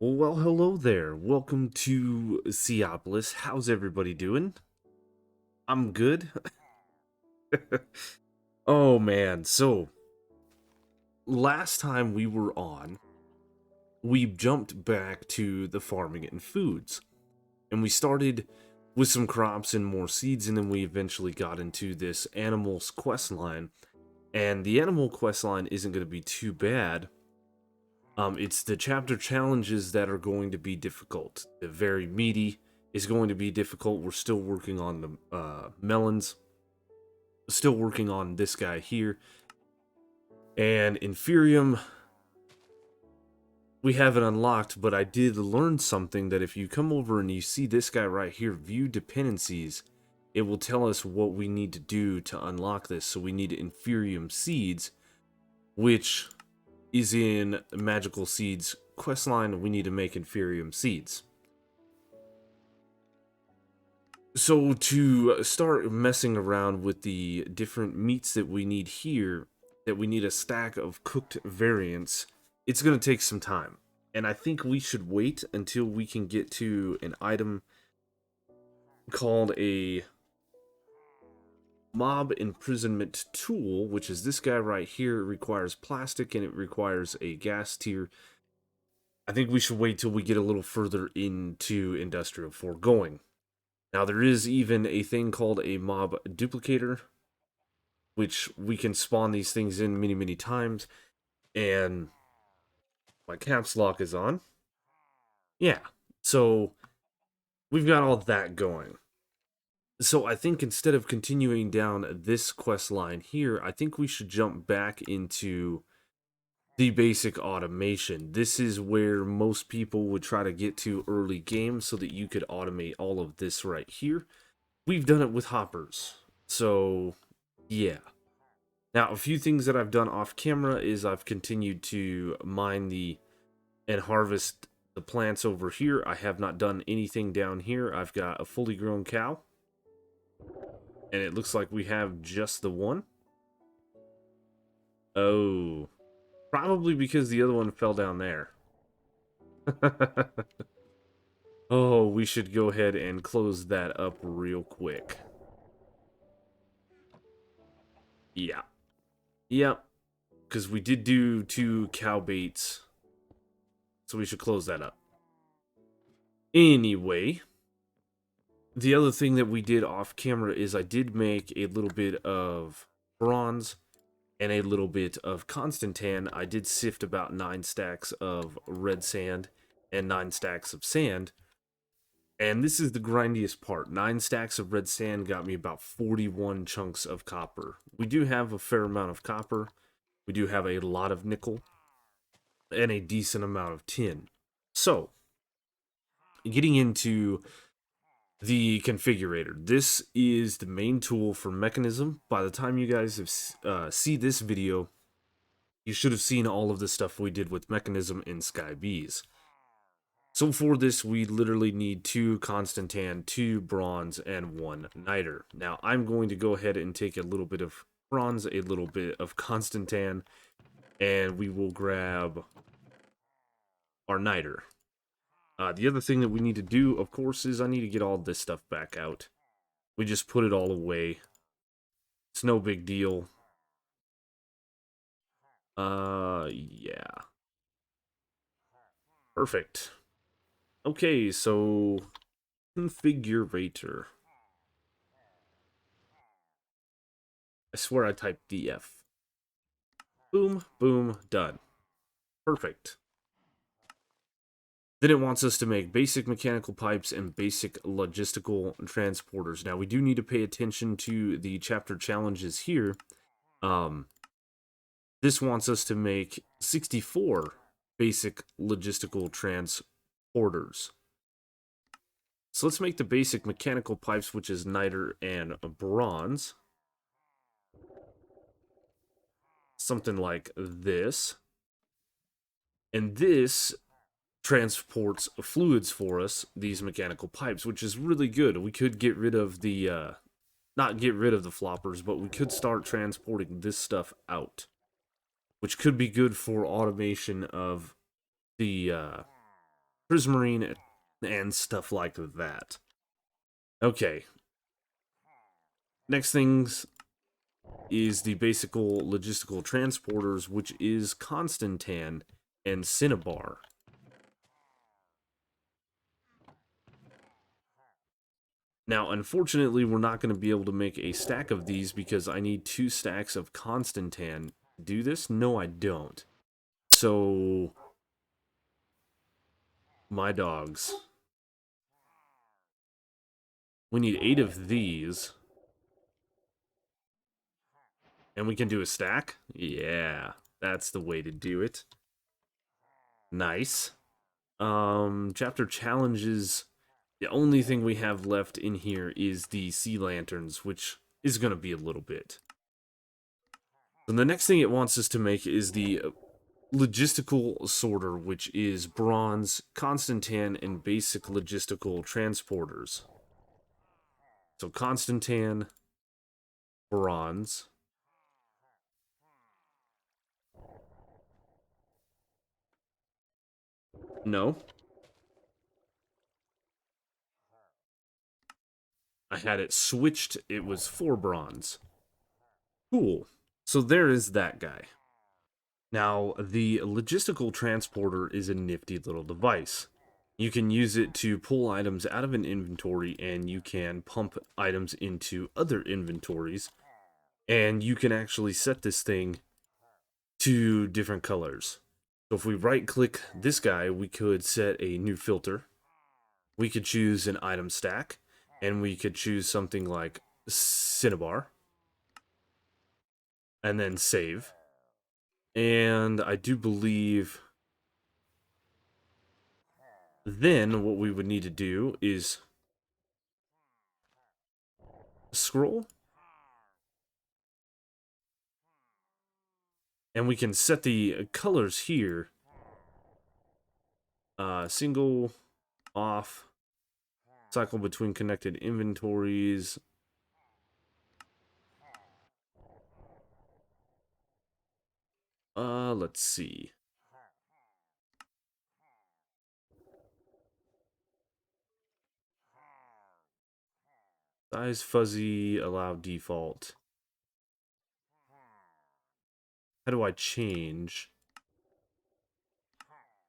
Well, hello there. Welcome to Seaopolis. How's everybody doing? I'm good. Oh man, so last time we were on, we jumped back to the farming and foods. And we started with some crops and more seeds, and then we eventually got into this animals quest line. And the animal quest line isn't going to be too bad. It's the chapter challenges that are going to be difficult. The very meaty is going to be difficult. We're still working on the melons. Still working on this guy here. And Inferium, we haven't unlocked, but I did learn something that if you come over and you see this guy right here, view dependencies, it will tell us what we need to do to unlock this. So we need Inferium seeds, which is in Magical Seeds questline. We need to make Inferium seeds. So to start messing around with the different meats that we need here, that we need a stack of cooked variants, it's going to take some time. And I think we should wait until we can get to an item called a mob imprisonment tool, which is this guy right here. It requires plastic and it requires a gas tier. I think we should wait till we get a little further into Industrial Foregoing. Now, there is even a thing called a mob duplicator, which we can spawn these things in many, many times. And my caps lock is on. Yeah, so we've got all that going. So I think instead of continuing down this quest line here, I think we should jump back into the basic automation. This is where most people would try to get to early game so that you could automate all of this right here. We've done it with hoppers. So, yeah. Now, a few things that I've done off camera is I've continued to mine and harvest the plants over here. I have not done anything down here. I've got a fully grown cow. And it looks like we have just the one. Oh. Probably because the other one fell down there. Oh, we should go ahead and close that up real quick. Yeah. Yep. Because we did do 2 cow baits. So we should close that up. Anyway, the other thing that we did off camera is I did make a little bit of bronze and a little bit of constantan. I did sift about 9 stacks of red sand and 9 stacks of sand. And this is the grindiest part. 9 stacks of red sand got me about 41 chunks of copper. We do have a fair amount of copper. We do have a lot of nickel. And a decent amount of tin. So, getting into the configurator. This is the main tool for mechanism. By the time you guys have see this video, you should have seen all of the stuff we did with mechanism in Sky Bees. So for this, we literally need 2 constantan, 2 bronze, and 1 niter. Now, I'm going to go ahead and take a little bit of bronze, a little bit of constantan, and we will grab our niter. The other thing that we need to do, of course, is I need to get all this stuff back out. We just put it all away. It's no big deal. Yeah. Perfect. Okay, so Configurator. I swear I typed DF. Boom, boom, done. Perfect. Then it wants us to make basic mechanical pipes and basic logistical transporters. Now, we do need to pay attention to the chapter challenges here. This wants us to make 64 basic logistical transporters. So let's make the basic mechanical pipes, which is niter and bronze. Something like this. And this transports fluids for us, these mechanical pipes, which is really good. We could get rid of the, not get rid of the floppers, but we could start transporting this stuff out, which could be good for automation of the prismarine, and stuff like that. Okay. Next things is the Basical Logistical Transporters, which is Constantan and Cinnabar. Now, unfortunately, we're not going to be able to make a stack of these because I need 2 stacks of Constantan to do this. No, I don't. So, my dogs. We need 8 of these. And we can do a stack? Yeah, that's the way to do it. Nice. Chapter challenges. The only thing we have left in here is the sea lanterns, which is going to be a little bit. And the next thing it wants us to make is the Logistical Sorter, which is bronze, Constantan, and basic logistical transporters. So Constantan, bronze. No. I had it switched. It was 4 bronze. Cool. So there is that guy. Now, the logistical transporter is a nifty little device. You can use it to pull items out of an inventory, and you can pump items into other inventories. And you can actually set this thing to different colors. So if we right-click this guy, we could set a new filter. We could choose an item stack, and we could choose something like Cinnabar. And then save. And I do believe then what we would need to do is scroll. And we can set the colors here. Single, off, cycle between connected inventories. Let's see. Size fuzzy, allow default. How do I change?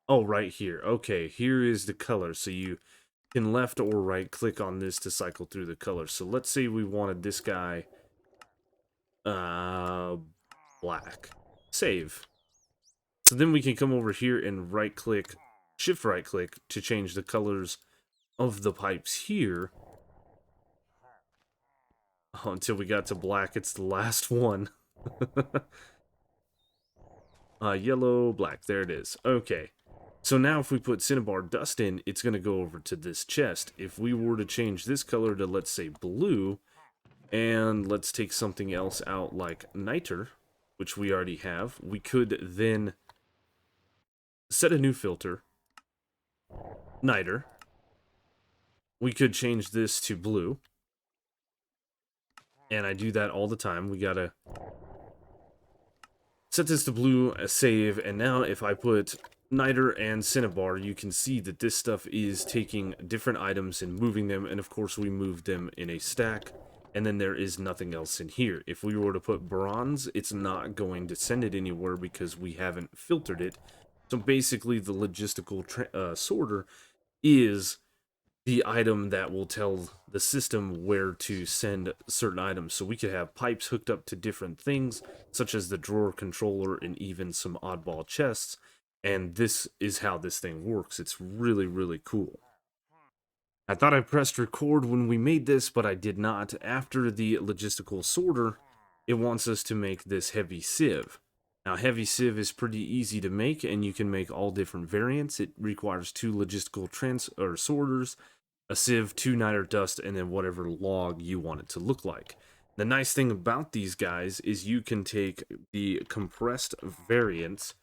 Oh, right here. Okay, here is the color. So you can left or right click on this to cycle through the colors. So let's say we wanted this guy black. Save. So then we can come over here and right click, shift right click to change the colors of the pipes here. Oh, until we got to black, it's the last one. Yellow, black, there it is. Okay. So now if we put Cinnabar dust in, it's going to go over to this chest. If we were to change this color to, let's say, blue, and let's take something else out like niter, which we already have, we could then set a new filter, niter. We could change this to blue. And I do that all the time. We gotta set this to blue, save, and now if I put niter and cinnabar, you can see that this stuff is taking different items and moving them, and of course we moved them in a stack, and then there is nothing else in here. If we were to put bronze, it's not going to send it anywhere because we haven't filtered it. So basically the logistical sorter is the item that will tell the system where to send certain items. So we could have pipes hooked up to different things, such as the drawer controller and even some oddball chests. And this is how this thing works. It's really, really cool. I thought I pressed record when we made this, but I did not. After the logistical sorter, it wants us to make this heavy sieve. Now, heavy sieve is pretty easy to make, and you can make all different variants. It requires 2 logistical sorters, a sieve, 2 niter dust, and then whatever log you want it to look like. The nice thing about these guys is you can take the compressed variants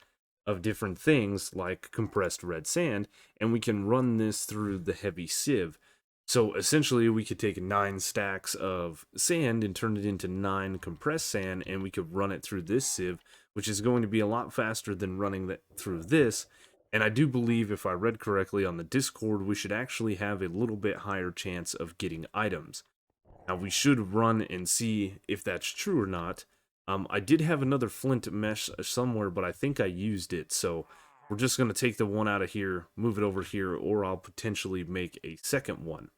of different things, like compressed red sand, and we can run this through the heavy sieve. So essentially, we could take 9 stacks of sand and turn it into 9 compressed sand, and we could run it through this sieve, which is going to be a lot faster than running that through this. And I do believe, if I read correctly on the Discord, we should actually have a little bit higher chance of getting items. Now, we should run and see if that's true or not. I did have another flint mesh somewhere, but I think I used it, so we're just going to take the one out of here, move it over here, or I'll potentially make a second one.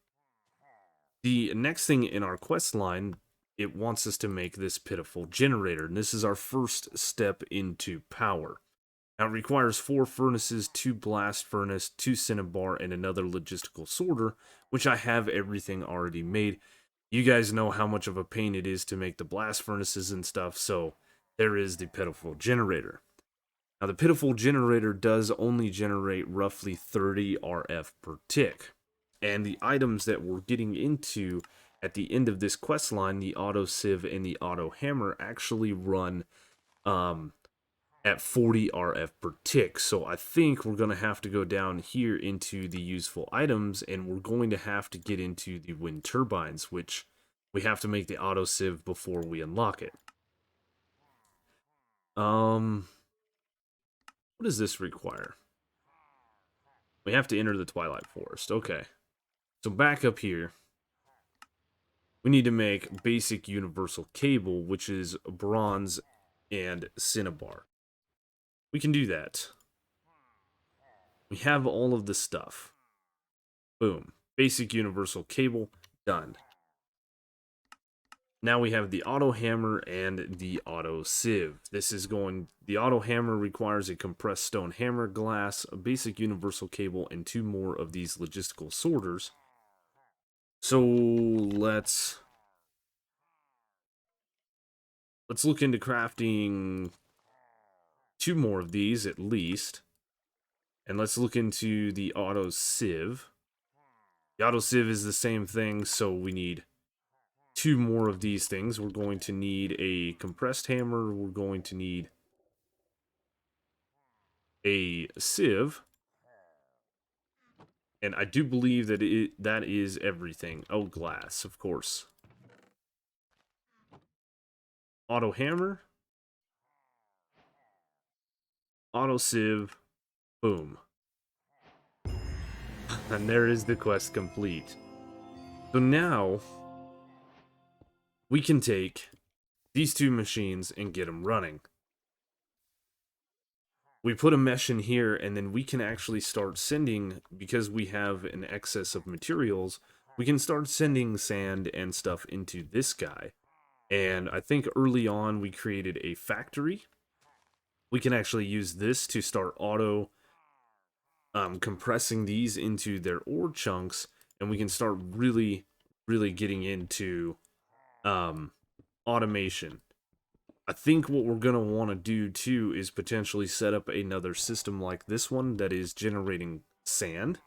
The next thing in our quest line, it wants us to make this Pitiful Generator, and this is our first step into power. Now, it requires 4 furnaces, 2 blast furnace, 2 cinnabar, and another logistical sorter, which I have everything already made. You guys know how much of a pain it is to make the blast furnaces and stuff, so there is the Pitiful Generator. Now, the Pitiful Generator does only generate roughly 30 RF per tick. And the items that we're getting into at the end of this quest line, the auto sieve and the auto hammer, actually run at 40 RF per tick. So I think we're going to have to go down here into the useful items, and we're going to have to get into the wind turbines, which we have to make the auto sieve before we unlock it. What does this require? We have to enter the Twilight Forest. Okay. So back up here, we need to make basic universal cable, which is bronze and cinnabar. We can do that. We have all of the stuff. Boom. Basic universal cable, done. Now we have the auto hammer and the auto sieve. The auto hammer requires a compressed stone hammer, glass, a basic universal cable, and 2 more of these logistical sorters. So let's look into crafting 2 more of these at least. And let's look into the auto sieve. The auto sieve is the same thing, so we need 2 more of these things. We're going to need a compressed hammer. We're going to need a sieve. And I do believe that that is everything. Oh, glass, of course. Auto hammer. Auto sieve. Boom. And there is the quest complete. So now we can take these 2 machines and get them running. We put a mesh in here, and then we can actually start sending, because we have an excess of materials, we can start sending sand and stuff into this guy. And I think early on we created a factory. We can actually use this to start auto compressing these into their ore chunks, and we can start really getting into automation. I think what we're going to want to do too is potentially set up another system like this one that is generating sand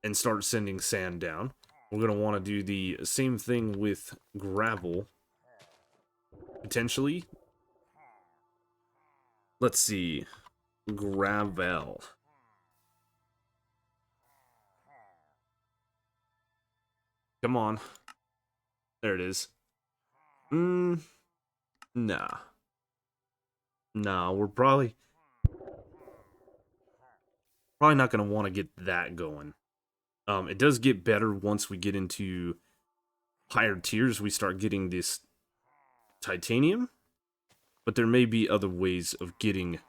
and start sending sand down. We're going to want to do the same thing with gravel, potentially. Let's see. Gravel. Come on. There it is. Nah. Nah, we're probably not going to want to get that going. It does get better once we get into higher tiers. We start getting this titanium, but there may be other ways of getting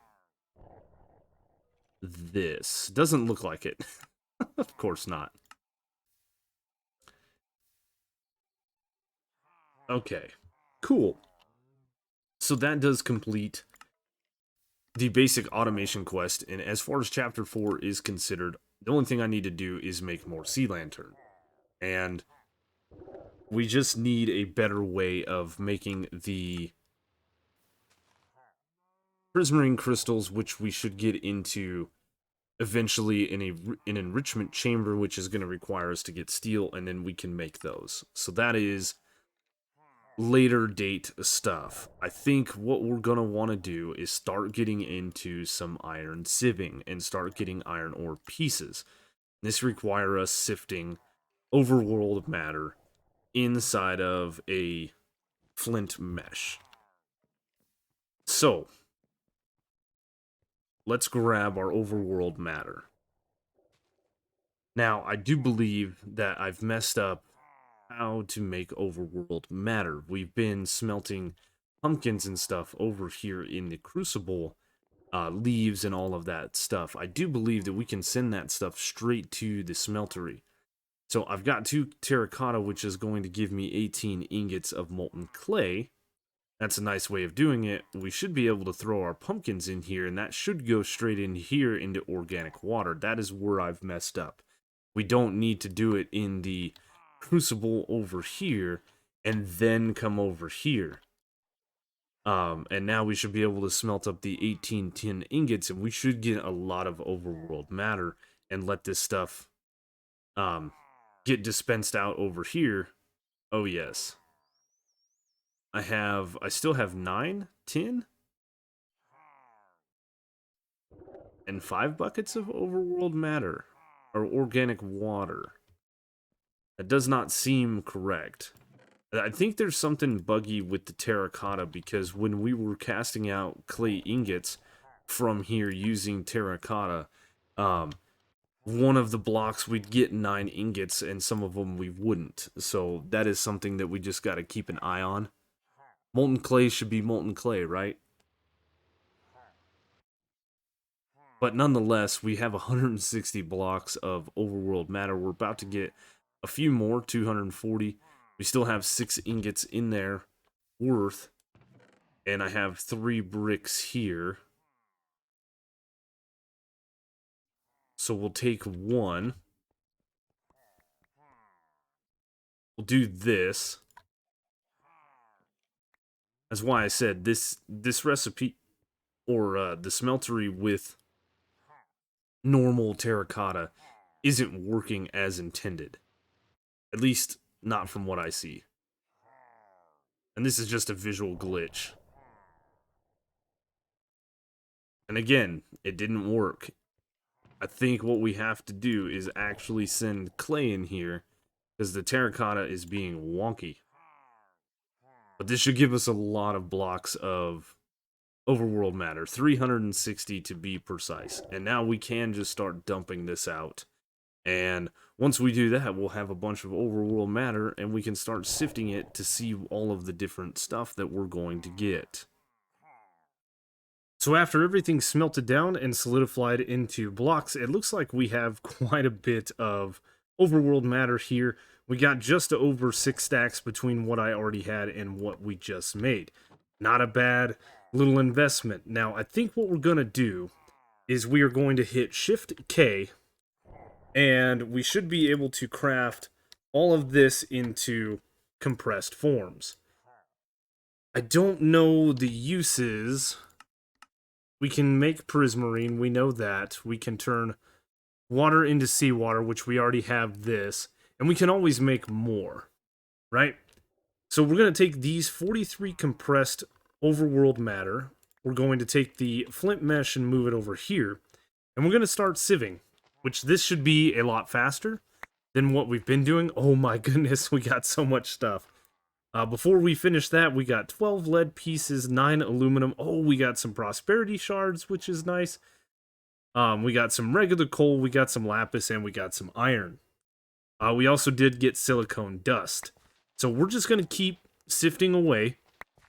this. Doesn't look like it. Of course not. Okay, cool. So that does complete the basic automation quest, and as far as chapter 4 is considered, the only thing I need to do is make more sea lantern. And we just need a better way of making the prismarine crystals, which we should get into eventually in an enrichment chamber, which is going to require us to get steel, and then we can make those. So that is later date stuff. I think what we're going to want to do is start getting into some iron sieving and start getting iron ore pieces. This requires us sifting overworld matter inside of a flint mesh. So let's grab our overworld matter. Now, I do believe that I've messed up how to make overworld matter. We've been smelting pumpkins and stuff over here in the crucible, leaves and all of that stuff. I do believe that we can send that stuff straight to the smeltery. So I've got 2 terracotta, which is going to give me 18 ingots of molten clay. That's a nice way of doing it. We should be able to throw our pumpkins in here, and that should go straight in here into organic water. That is where I've messed up. We don't need to do it in the crucible over here and then come over here. And now we should be able to smelt up the 18 tin ingots, and we should get a lot of overworld matter and let this stuff get dispensed out over here. Oh yes. I still have 9 tin and 5 buckets of overworld matter or organic water. That does not seem correct. I think there's something buggy with the terracotta, because when we were casting out clay ingots from here using terracotta, one of the blocks we'd get 9 ingots and some of them we wouldn't. So that is something that we just got to keep an eye on. Molten clay should be molten clay, right? But nonetheless, we have 160 blocks of overworld matter. We're about to get a few more, 240. We still have 6 ingots in there worth. And I have 3 bricks here. So we'll take 1. We'll do this. That's why I said this recipe, or the smeltery with normal terracotta, isn't working as intended. At least, not from what I see. And this is just a visual glitch. And again, it didn't work. I think what we have to do is actually send clay in here, because the terracotta is being wonky. But this should give us a lot of blocks of overworld matter, 360 to be precise. And now we can just start dumping this out. And once we do that, we'll have a bunch of overworld matter, and we can start sifting it to see all of the different stuff that we're going to get. So after everything's smelted down and solidified into blocks, it looks like we have quite a bit of overworld matter here. We got just over 6 stacks between what I already had and what we just made. Not a bad little investment. Now, I think what we're going to do is we are going to hit Shift K, and we should be able to craft all of this into compressed forms. I don't know the uses. We can make prismarine, we know that. We can turn water into seawater, which we already have this. And we can always make more, right? So we're going to take these 43 compressed overworld matter. We're going to take the flint mesh and move it over here. And we're going to start sieving, which this should be a lot faster than what we've been doing. Oh my goodness, we got so much stuff. Before we finish that, we got 12 lead pieces, 9 aluminum. Oh, we got some prosperity shards, which is nice. We got some regular coal, we got some lapis, and we got some iron. We also did get silicone dust. So we're just going to keep sifting away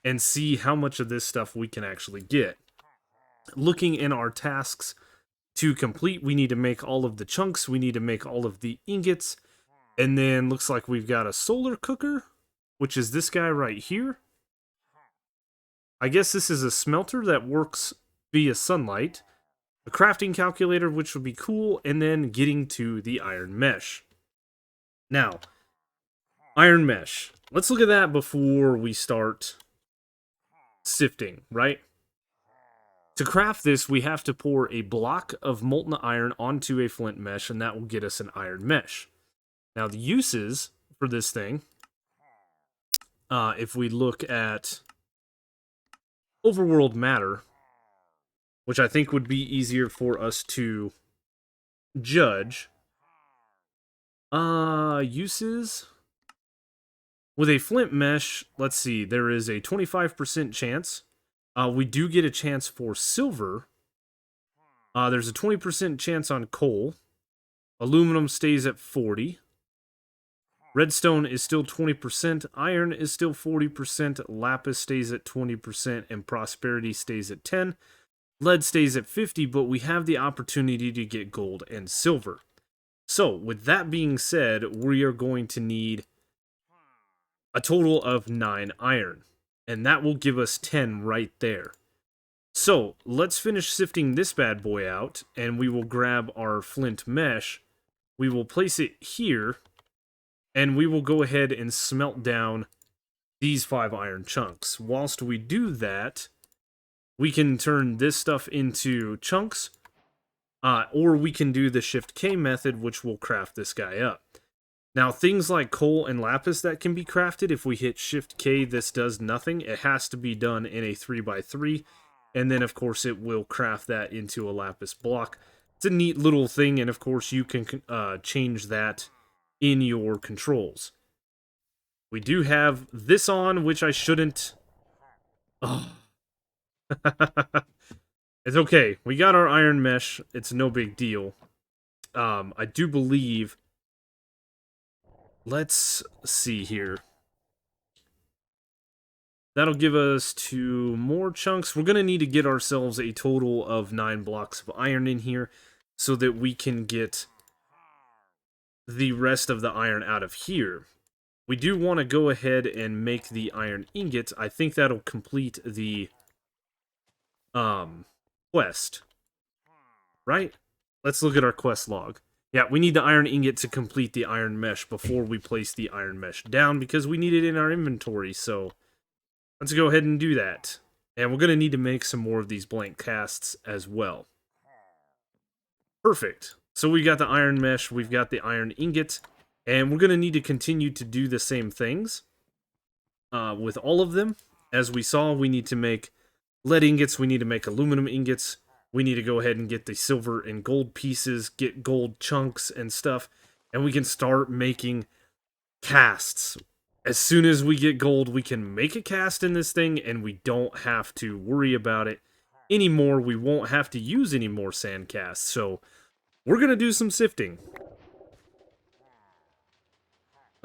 and see how much of this stuff we can actually get. Looking in our tasks to complete, we need to make all of the chunks, we need to make all of the ingots, and then looks like we've got a solar cooker, which is this guy right here. I guess this is a smelter that works via sunlight. A crafting calculator, which would be cool, and then getting to the iron mesh. Now, iron mesh. Let's look at that before we start sifting, right? To craft this, we have to pour a block of molten iron onto a flint mesh, and that will get us an iron mesh. Now, the uses for this thing, if we look at overworld matter, which I think would be easier for us to judge. Uses. With a flint mesh, let's see, there is a 25% chance. We do get a chance for silver. There's a 20% chance on coal. Aluminum stays at 40. Redstone is still 20%. Iron is still 40%. Lapis stays at 20%. And prosperity stays at 10. Lead stays at 50, but we have the opportunity to get gold and silver. So, with that being said, we are going to need a total of 9 iron. And that will give us 10 right there. So, let's finish sifting this bad boy out, and we will grab our flint mesh. We will place it here, and we will go ahead and smelt down these 5 iron chunks. Whilst we do that, we can turn this stuff into chunks, or we can do the Shift K method, which will craft this guy up. Now, things like coal and lapis that can be crafted, if we hit Shift K, this does nothing. It has to be done in a 3x3, and then, of course, it will craft that into a lapis block. It's a neat little thing, and, of course, you can change that in your controls. We do have this on, which I shouldn't... Oh. It's okay. We got our iron mesh. It's no big deal. I do believe... Let's see here. That'll give us 2 more chunks. We're going to need to get ourselves a total of 9 blocks of iron in here so that we can get the rest of the iron out of here. We do want to go ahead and make the iron ingots. I think that'll complete the quest. Right? Let's look at our quest log. Yeah, we need the iron ingot to complete the iron mesh before we place the iron mesh down because we need it in our inventory, so let's go ahead and do that. And we're going to need to make some more of these blank casts as well. Perfect. So we got the iron mesh, we've got the iron ingot, and we're going to need to continue to do the same things with all of them. As we saw, we need to make lead ingots, we need to make aluminum ingots, we need to go ahead and get the silver and gold pieces, get gold chunks and stuff, and we can start making casts. As soon as we get gold, we can make a cast in this thing, and we don't have to worry about it anymore. We won't have to use any more sand casts, so we're going to do some sifting.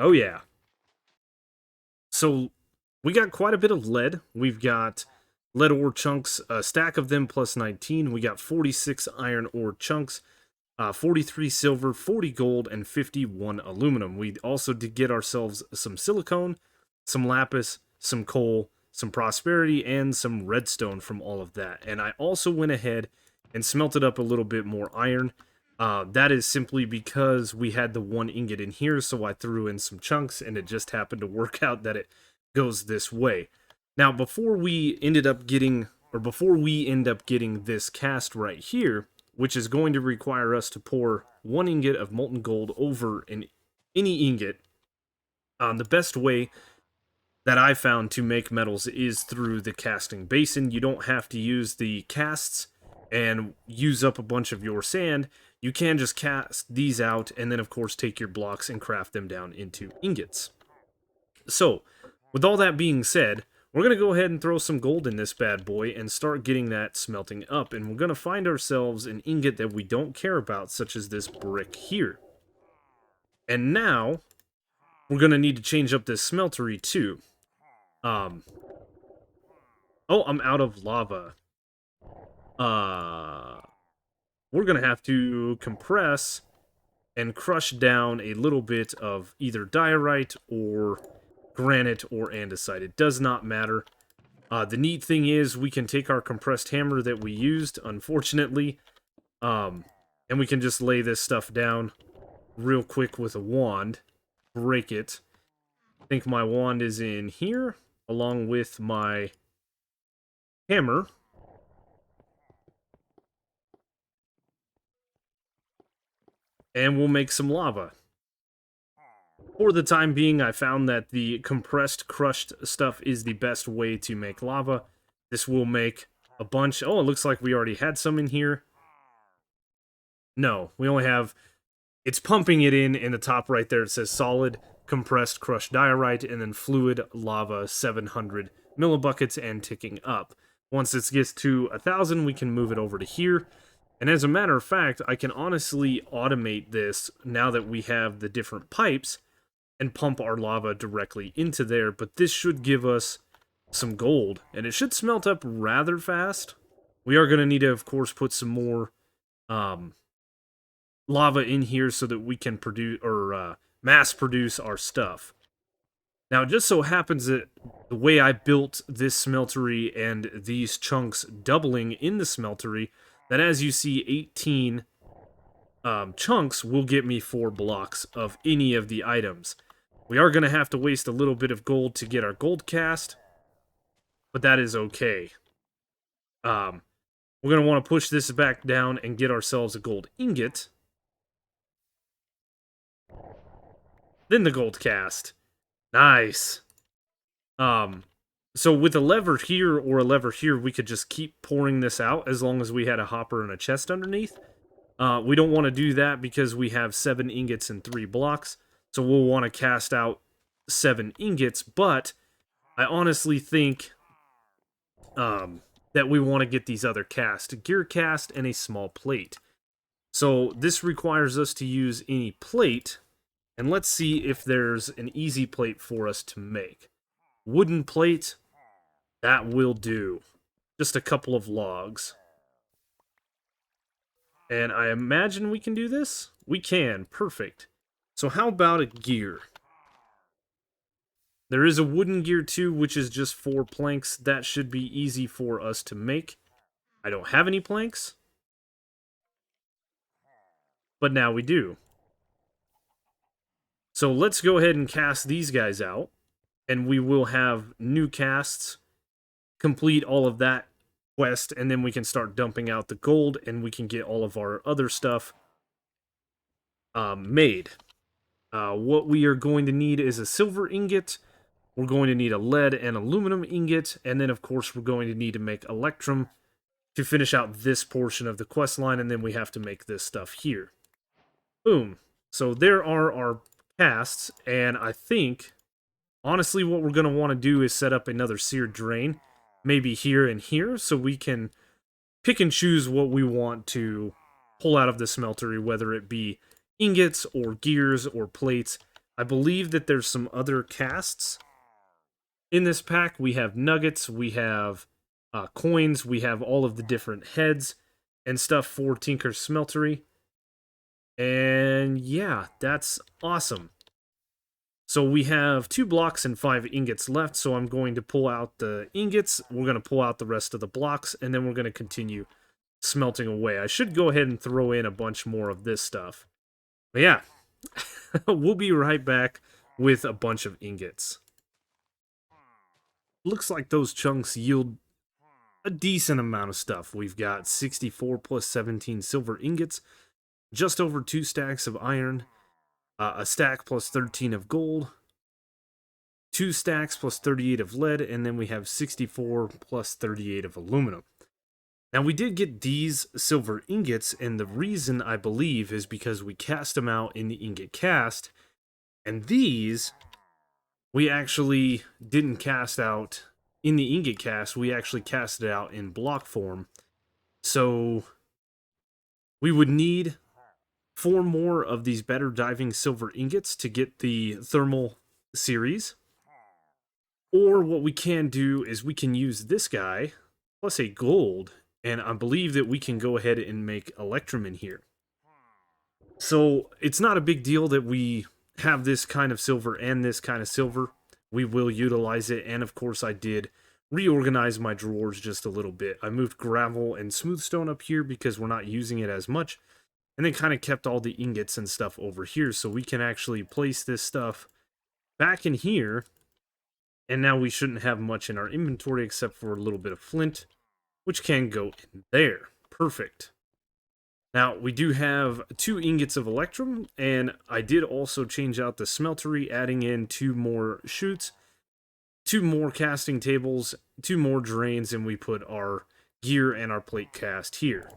Oh yeah. So, we got quite a bit of lead. We've got lead ore chunks, a stack of them plus 19. We got 46 iron ore chunks, 43 silver, 40 gold, and 51 aluminum. We also did get ourselves some silicone, some lapis, some coal, some prosperity, and some redstone from all of that. And I also went ahead and smelted up a little bit more iron. That is simply because we had the 1 ingot in here, so I threw in some chunks, and it just happened to work out that it goes this way. Now, before we end up getting this cast right here, which is going to require us to pour 1 ingot of molten gold over any ingot, the best way that I found to make metals is through the casting basin. You don't have to use the casts and use up a bunch of your sand. You can just cast these out and then, of course, take your blocks and craft them down into ingots. So, with all that being said, we're going to go ahead and throw some gold in this bad boy and start getting that smelting up. And we're going to find ourselves an ingot that we don't care about, such as this brick here. And now, we're going to need to change up this smeltery too. Oh, I'm out of lava. We're going to have to compress and crush down a little bit of either diorite or granite or andesite. It does not matter. The neat thing is we can take our compressed hammer that we used, unfortunately, and we can just lay this stuff down real quick with a wand, break it. I think my wand is in here, along with my hammer. And we'll make some lava. For the time being, I found that the compressed, crushed stuff is the best way to make lava. This will make a bunch. Oh, it looks like we already had some in here. No, we only have... It's pumping it in the top right there. It says solid, compressed, crushed diorite, and then fluid lava 700 millibuckets and ticking up. Once this gets to 1,000, we can move it over to here. And as a matter of fact, I can honestly automate this now that we have the different pipes and pump our lava directly into there. But this should give us some gold, and it should smelt up rather fast. We are going to need to, of course, put some more lava in here so that we can produce or mass produce our stuff. Now, it just so happens that the way I built this smeltery and these chunks doubling in the smeltery, that as you see, 18 chunks will get me 4 blocks of any of the items. We are going to have to waste a little bit of gold to get our gold cast, but that is okay. We're going to want to push this back down and get ourselves a gold ingot. Then the gold cast. Nice. So with a lever here or a lever here, we could just keep pouring this out as long as we had a hopper and a chest underneath. We don't want to do that because we have 7 ingots and 3 blocks. So we'll want to cast out 7 ingots, but I honestly think that we want to get these other casts, a gear cast and a small plate. So this requires us to use any plate, and let's see if there's an easy plate for us to make. Wooden plate, that will do. Just a couple of logs. And I imagine we can do this? We can, perfect. So how about a gear? There is a wooden gear too, which is just 4 planks. That should be easy for us to make. I don't have any planks, but now we do. So let's go ahead and cast these guys out, and we will have new casts, complete all of that quest, and then we can start dumping out the gold, and we can get all of our other stuff made. What we are going to need is a silver ingot. We're going to need a lead and aluminum ingot, and then of course we're going to need to make electrum to finish out this portion of the quest line, and then we have to make this stuff here. Boom. So there are our casts, and I think, honestly, what we're going to want to do is set up another seared drain, maybe here and here, so we can pick and choose what we want to pull out of the smeltery, whether it be ingots or gears or plates. I believe that there's some other casts in this pack. We have nuggets, we have coins, we have all of the different heads and stuff for Tinker's Smeltery. And yeah, that's awesome. So we have 2 blocks and 5 ingots left, so I'm going to pull out the ingots, we're going to pull out the rest of the blocks, and then we're going to continue smelting away. I should go ahead and throw in a bunch more of this stuff. But yeah, we'll be right back with a bunch of ingots. Looks like those chunks yield a decent amount of stuff. We've got 64 plus 17 silver ingots, just over 2 stacks of iron, a stack plus 13 of gold, 2 stacks plus 38 of lead, and then we have 64 plus 38 of aluminum. Now, we did get these silver ingots, and the reason, I believe, is because we cast them out in the ingot cast, and these we actually didn't cast out in the ingot cast, we actually cast it out in block form. So we would need 4 more of these better diving silver ingots to get the thermal series. Or what we can do is we can use this guy plus a gold, and I believe that we can go ahead and make electrum in here. So it's not a big deal that we have this kind of silver and this kind of silver. We will utilize it, and of course I did reorganize my drawers just a little bit. I moved gravel and smooth stone up here because we're not using it as much, and then kind of kept all the ingots and stuff over here so we can actually place this stuff back in here, and now we shouldn't have much in our inventory except for a little bit of flint, which can go in there. Perfect. Now, we do have 2 ingots of electrum, and I did also change out the smeltery, adding in 2 more chutes, 2 more casting tables, 2 more drains, and we put our gear and our plate cast here.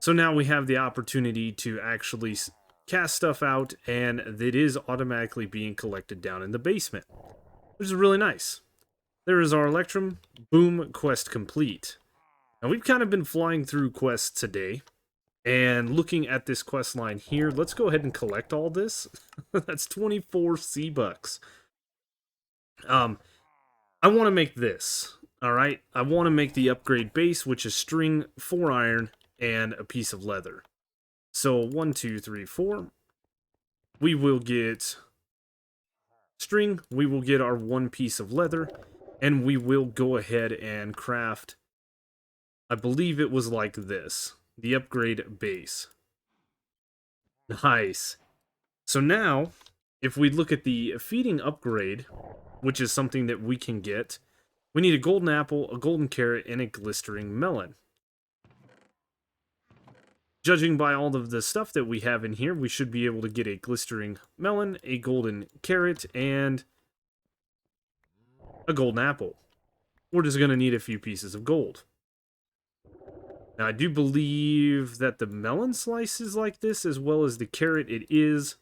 So now we have the opportunity to actually cast stuff out, and it is automatically being collected down in the basement, which is really nice. There is our electrum. Boom, quest complete. Now, we've kind of been flying through quests today. And looking at this quest line here, let's go ahead and collect all this. That's 24 C-Bucks. I want to make this, all right? I want to make the upgrade base, which is string, 4 iron, and a piece of leather. So 1, 2, 3, 4. We will get string, we will get our 1 piece of leather, and we will go ahead and craft, I believe it was like this, the upgrade base. Nice. So now, if we look at the feeding upgrade, which is something that we can get, we need a golden apple, a golden carrot, and a glistering melon. Judging by all of the stuff that we have in here, we should be able to get a glistering melon, a golden carrot, and a golden apple. We're just going to need a few pieces of gold. Now, I do believe that the melon slice is like this, as well as the carrot. It is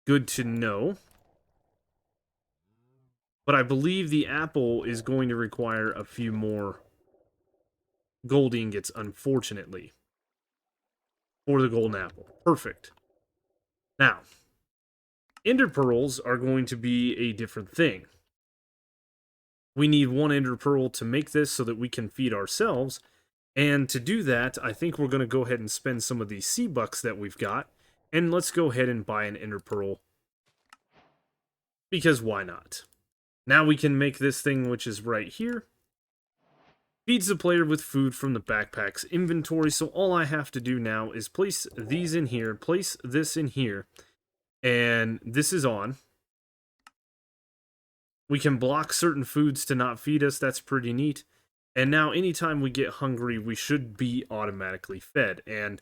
good to know. But I believe the apple is going to require a few more gold ingots, unfortunately, for the golden apple. Perfect. Now, ender pearls are going to be a different thing. We need 1 ender pearl to make this so that we can feed ourselves. And to do that, I think we're going to go ahead and spend some of these C-Bucks that we've got. And let's go ahead and buy an ender pearl. Because why not? Now we can make this thing, which is right here. Feeds the player with food from the backpack's inventory. So all I have to do now is place these in here, place this in here, and this is on. We can block certain foods to not feed us. That's pretty neat. And now anytime we get hungry, we should be automatically fed. And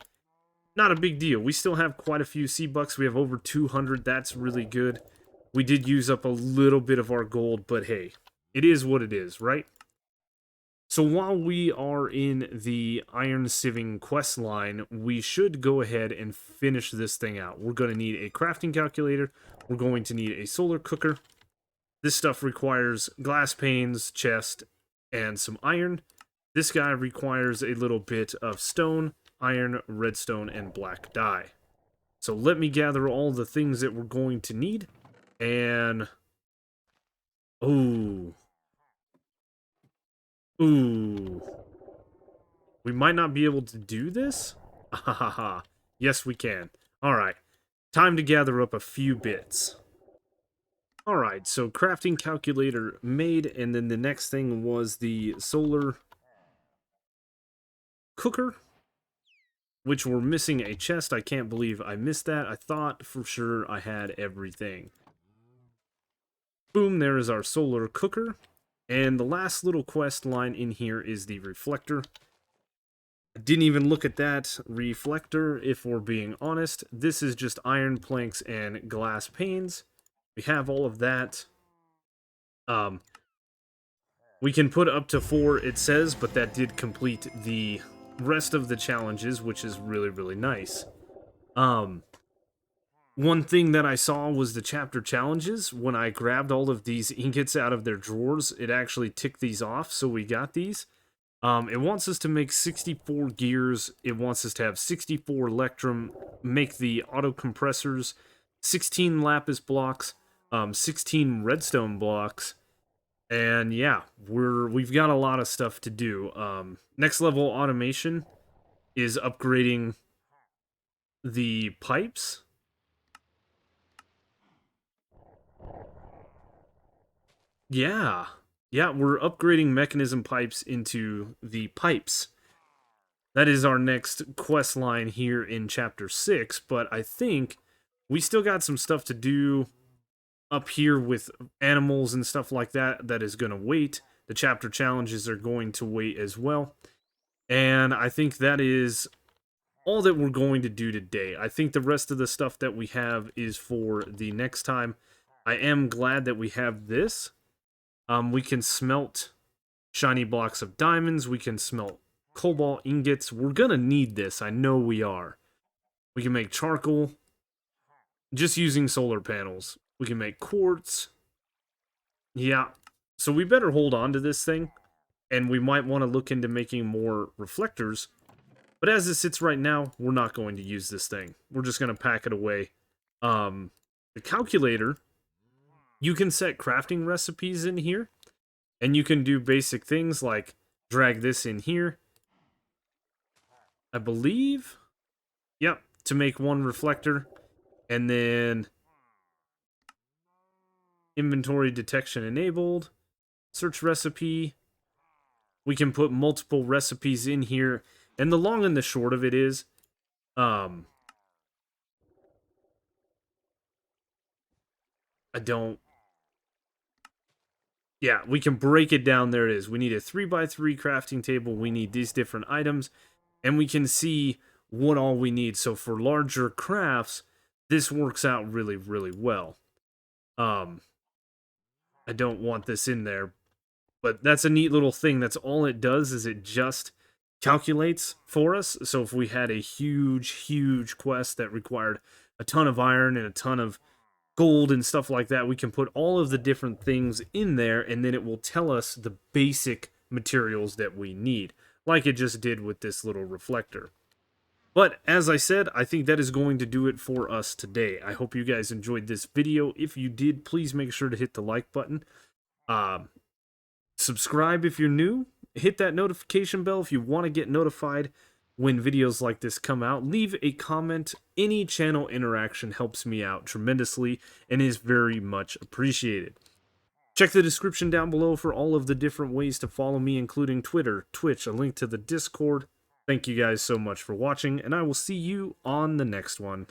not a big deal. We still have quite a few C-Bucks. We have over 200. That's really good. We did use up a little bit of our gold, but hey, it is what it is, right? So while we are in the iron sieving quest line, we should go ahead and finish this thing out. We're going to need a crafting calculator. We're going to need a solar cooker. This stuff requires glass panes, chest, and some iron. This guy requires a little bit of stone, iron, redstone, and black dye. So let me gather all the things that we're going to need. And... Ooh. We might not be able to do this? Ahaha. Yes, we can. Alright. Time to gather up a few bits. Alright, so crafting calculator made, and then the next thing was the solar cooker, which we're missing a chest. I can't believe I missed that. I thought for sure I had everything. Boom, there is our solar cooker. And the last little quest line in here is the reflector. I didn't even look at that reflector, if we're being honest. This is just iron planks and glass panes. We have all of that. We can put up to 4, it says, but that did complete the rest of the challenges, which is really, really nice. One thing that I saw was the chapter challenges. When I grabbed all of these ingots out of their drawers, it actually ticked these off, so we got these. It wants us to make 64 gears. It wants us to have 64 electrum, make the auto compressors, 16 lapis blocks, 16 redstone blocks, and yeah, we've got a lot of stuff to do. Next level automation is upgrading the pipes. Yeah, we're upgrading mechanism pipes into the pipes. That is our next quest line here in Chapter 6, but I think we still got some stuff to do up here with animals and stuff like that that is going to wait. The chapter challenges are going to wait as well. And I think that is all that we're going to do today. I think the rest of the stuff that we have is for the next time. I am glad that we have this. We can smelt shiny blocks of diamonds. We can smelt cobalt ingots. We're going to need this. I know we are. We can make charcoal just using solar panels. We can make quartz. Yeah. So we better hold on to this thing. And we might want to look into making more reflectors. But as it sits right now, we're not going to use this thing. We're just going to pack it away. The calculator, you can set crafting recipes in here, and you can do basic things like drag this in here. I believe, yep, to make one reflector, and then inventory detection enabled, search recipe. We can put multiple recipes in here, and the long and the short of it is, yeah, we can break it down. There it is. We need a 3x3 crafting table. We need these different items, and we can see what all we need. So for larger crafts, this works out really, really well. I don't want this in there, but that's a neat little thing. That's all it does, is it just calculates for us. So if we had a huge quest that required a ton of iron and a ton of gold and stuff like that, we can put all of the different things in there, and then it will tell us the basic materials that we need, like it just did with this little reflector. But as I said, I think that is going to do it for us today. I hope you guys enjoyed this video. If you did, please make sure to hit the like button. Subscribe if you're new. Hit that notification bell if you want to get notified when videos like this come out. Leave a comment. Any channel interaction helps me out tremendously and is very much appreciated. Check the description down below for all of the different ways to follow me, including Twitter, Twitch, a link to the Discord. Thank you guys so much for watching, and I will see you on the next one.